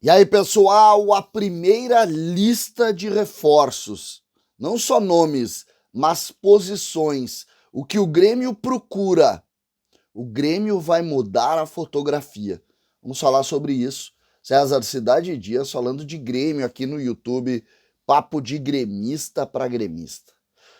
E aí, pessoal, a primeira lista de reforços. Não só nomes, mas posições. O que o Grêmio procura. O Grêmio vai mudar a fotografia. Vamos falar sobre isso. César Cidade Dias falando de Grêmio aqui no YouTube. Papo de gremista para gremista.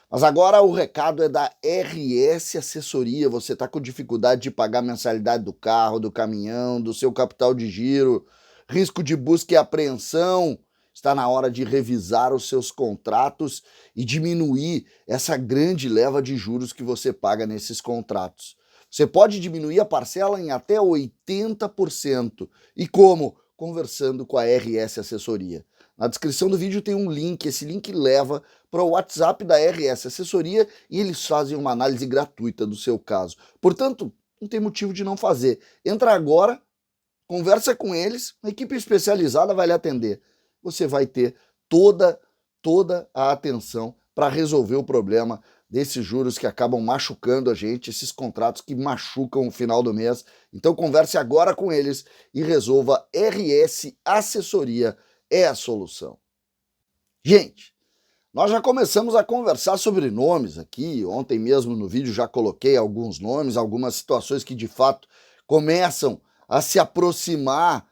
Mas agora o recado é da RS Assessoria. Você está com dificuldade de pagar a mensalidade do carro, do caminhão, do seu capital de giro, risco de busca e apreensão. Está na hora de revisar os seus contratos e diminuir essa grande leva de juros que você paga nesses contratos. Você pode diminuir a parcela em até 80%. E como? Conversando com a RS Assessoria. Na descrição do vídeo tem um link, esse link leva para o WhatsApp da RS Assessoria e eles fazem uma análise gratuita do seu caso. Portanto, não tem motivo de não fazer. Entra agora, conversa com eles, uma equipe especializada vai lhe atender. Você vai ter toda a atenção para resolver o problema desses juros que acabam machucando a gente, esses contratos que machucam o final do mês. Então converse agora com eles e resolva. RS Assessoria é a solução. Gente, nós já começamos a conversar sobre nomes aqui. Ontem mesmo no vídeo já coloquei alguns nomes, algumas situações que de fato começam a se aproximar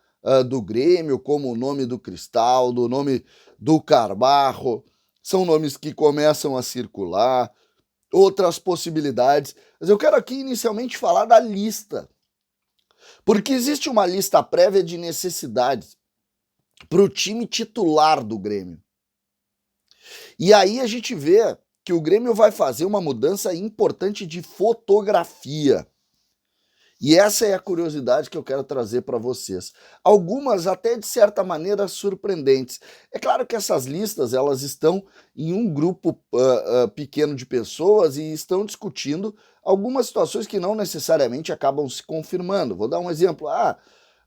do Grêmio, como o nome do Cristaldo, o nome do Carbarro. São nomes que começam a circular, outras possibilidades. Mas eu quero aqui inicialmente falar da lista, porque existe uma lista prévia de necessidades para o time titular do Grêmio. E aí a gente vê que o Grêmio vai fazer uma mudança importante de fotografia. E essa é a curiosidade que eu quero trazer para vocês. Algumas até de certa maneira surpreendentes. É claro que essas listas elas estão em um grupo pequeno de pessoas e estão discutindo algumas situações que não necessariamente acabam se confirmando. Vou dar um exemplo.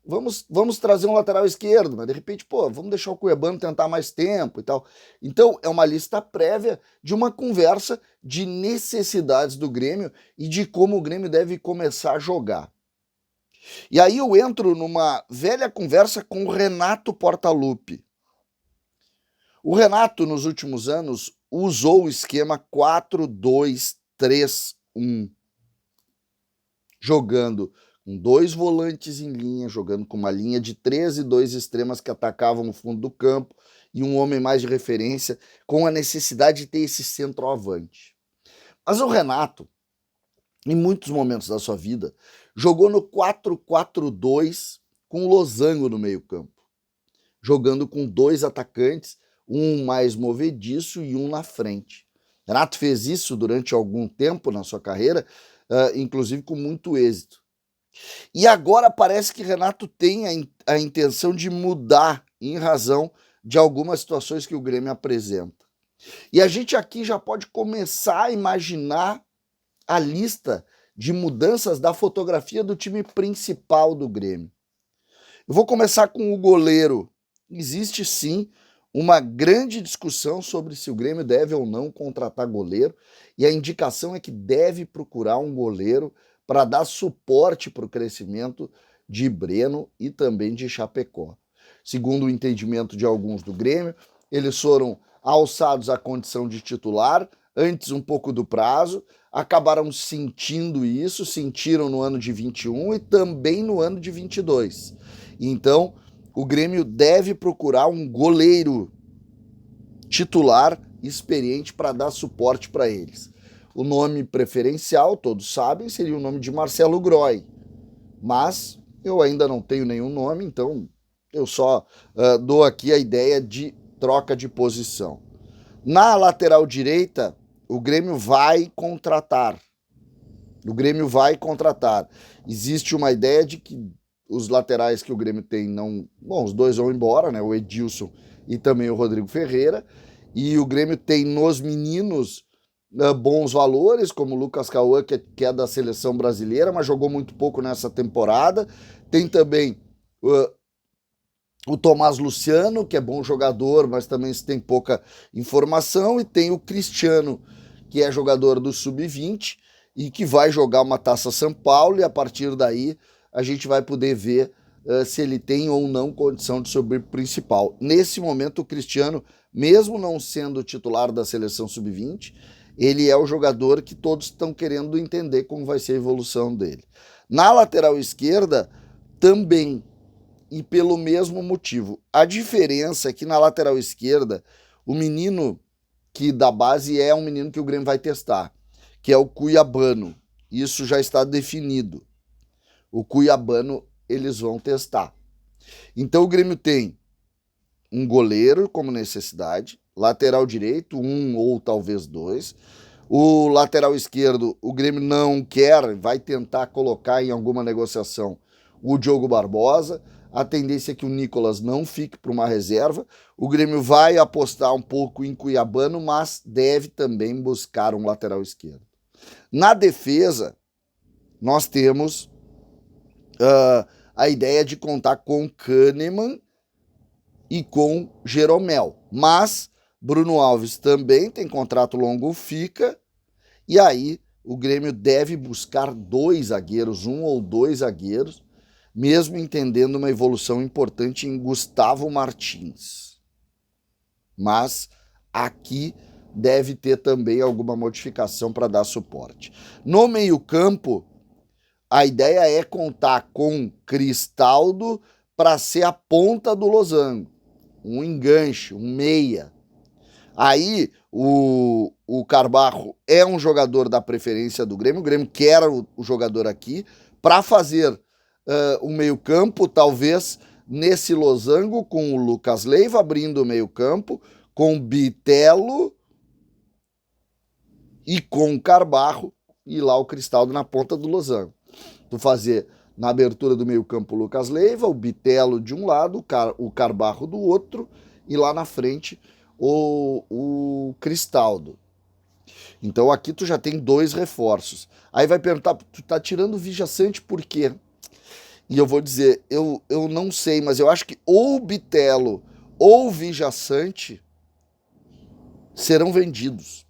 Vamos trazer um lateral esquerdo, mas de repente, vamos deixar o Cuiabano tentar mais tempo e tal. Então, é uma lista prévia de uma conversa de necessidades do Grêmio e de como o Grêmio deve começar a jogar. E aí eu entro numa velha conversa com o Renato Portaluppi. O Renato, nos últimos anos, usou o esquema 4-2-3-1, jogando com 2 volantes em linha, jogando com uma linha de 3 e 2 extremas que atacavam o fundo do campo e um homem mais de referência, com a necessidade de ter esse centroavante. Mas o Renato, em muitos momentos da sua vida, jogou no 4-4-2 com o Losango no meio campo, jogando com 2 atacantes, um mais movediço e um na frente. Renato fez isso durante algum tempo na sua carreira, inclusive com muito êxito. E agora parece que Renato tem a intenção de mudar em razão de algumas situações que o Grêmio apresenta. E a gente aqui já pode começar a imaginar a lista de mudanças da fotografia do time principal do Grêmio. Eu vou começar com o goleiro. Existe sim uma grande discussão sobre se o Grêmio deve ou não contratar goleiro, e a indicação é que deve procurar um goleiro para dar suporte para o crescimento de Breno e também de Chapecó. Segundo o entendimento de alguns do Grêmio, eles foram alçados à condição de titular, antes um pouco do prazo, acabaram sentindo isso, sentiram no ano de 21 e também no ano de 22. Então, o Grêmio deve procurar um goleiro titular experiente para dar suporte para eles. O nome preferencial, todos sabem, seria o nome de Marcelo Groy, mas eu ainda não tenho nenhum nome, então eu só dou aqui a ideia de troca de posição. Na lateral direita, o Grêmio vai contratar. Existe uma ideia de que os laterais que o Grêmio tem não... Bom, os dois vão embora, né? O Edilson e também o Rodrigo Ferreira. E o Grêmio tem nos meninos bons valores, como o Lucas Cauã, que é da seleção brasileira, mas jogou muito pouco nessa temporada. Tem também o Tomás Luciano, que é bom jogador, mas também tem pouca informação. E tem o Cristiano, que é jogador do Sub-20 e que vai jogar uma Taça São Paulo, e a partir daí a gente vai poder ver se ele tem ou não condição de subir principal. Nesse momento, o Cristiano, mesmo não sendo titular da seleção sub-20, ele é o jogador que todos estão querendo entender como vai ser a evolução dele. Na lateral esquerda, também, e pelo mesmo motivo. A diferença é que na lateral esquerda, o menino que da base é um menino que o Grêmio vai testar, que é o Cuiabano. Isso já está definido. O Cuiabano eles vão testar. Então o Grêmio tem um goleiro como necessidade, lateral direito, um ou talvez dois. O lateral esquerdo, o Grêmio não quer, vai tentar colocar em alguma negociação o Diogo Barbosa. A tendência é que o Nicolas não fique para uma reserva. O Grêmio vai apostar um pouco em Cuiabano, mas deve também buscar um lateral esquerdo. Na defesa, nós temos a ideia de contar com Kahneman e com Jeromel. Mas Bruno Alves também tem contrato longo, fica, e aí o Grêmio deve buscar dois zagueiros, um ou dois zagueiros, mesmo entendendo uma evolução importante em Gustavo Martins. Mas aqui deve ter também alguma modificação para dar suporte. No meio-campo, a ideia é contar com Cristaldo para ser a ponta do losango, um enganche, um meia. Aí o Carbarro é um jogador da preferência do Grêmio, o Grêmio quer o jogador aqui para fazer o meio-campo, talvez nesse losango, com o Lucas Leiva abrindo o meio-campo, com Bitelo e com o Carbarro, e lá o Cristaldo na ponta do losango. Tu fazer na abertura do meio-campo o Lucas Leiva, o Bitelo de um lado, o Carbarro do outro, e lá na frente o Cristaldo. Então aqui tu já tem dois reforços. Aí vai perguntar, tu tá tirando o Vijaçante por quê? E eu vou dizer, eu não sei, mas eu acho que ou o Bitelo ou o Vijaçante serão vendidos.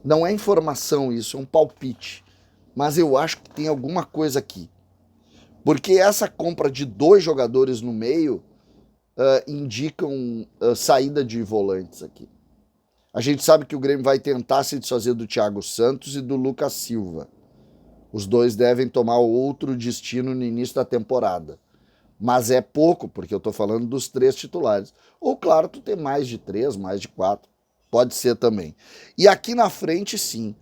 Não é informação isso, é um palpite. Mas eu acho que tem alguma coisa aqui. Porque essa compra de dois jogadores no meio indicam saída de volantes aqui. A gente sabe que o Grêmio vai tentar se desfazer do Thiago Santos e do Lucas Silva. Os dois devem tomar outro destino no início da temporada. Mas é pouco, porque eu estou falando dos três titulares. Ou, claro, tu tem mais de 3, mais de 4. Pode ser também. E aqui na frente, sim.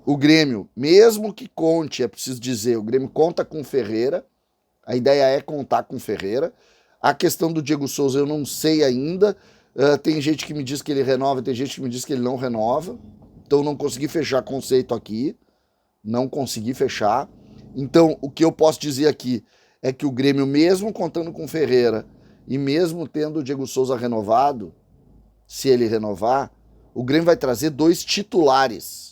O Grêmio, mesmo que conte, é preciso dizer, o Grêmio conta com o Ferreira. A ideia é contar com o Ferreira. A questão do Diego Souza eu não sei ainda. Tem gente que me diz que ele renova, tem gente que me diz que ele não renova. Então não consegui fechar conceito aqui. Não consegui fechar. Então o que eu posso dizer aqui é que o Grêmio, mesmo contando com o Ferreira e mesmo tendo o Diego Souza renovado, se ele renovar, o Grêmio vai trazer dois titulares.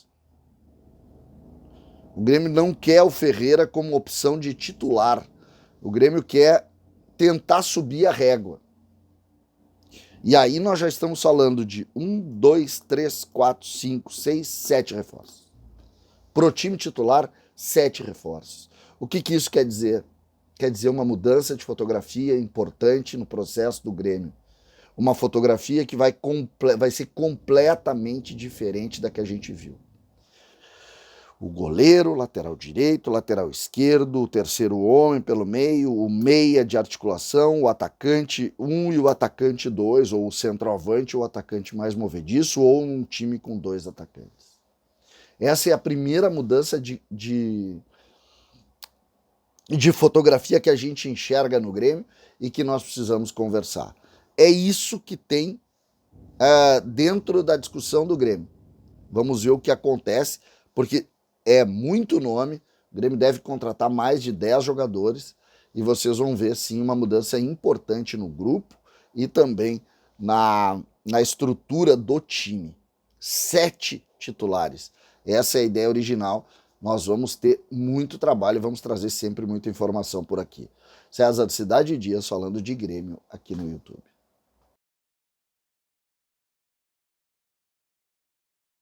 O Grêmio não quer o Ferreira como opção de titular. O Grêmio quer tentar subir a régua. E aí nós já estamos falando de 1, 2, 3, 4, 5, 6, 7 reforços. Pro time titular, 7 reforços. O que isso quer dizer? Quer dizer uma mudança de fotografia importante no processo do Grêmio. Uma fotografia que vai ser completamente diferente da que a gente viu. O goleiro, lateral direito, lateral esquerdo, o terceiro homem pelo meio, o meia de articulação, o atacante 1 e o atacante 2, ou o centroavante, o atacante mais movediço, ou um time com 2 atacantes. Essa é a primeira mudança de fotografia que a gente enxerga no Grêmio e que nós precisamos conversar. É isso que tem dentro da discussão do Grêmio. Vamos ver o que acontece, porque é muito nome, o Grêmio deve contratar mais de 10 jogadores e vocês vão ver sim uma mudança importante no grupo e também na estrutura do time. 7 titulares. Essa é a ideia original. Nós vamos ter muito trabalho e vamos trazer sempre muita informação por aqui. César Cidade Dias falando de Grêmio aqui no YouTube.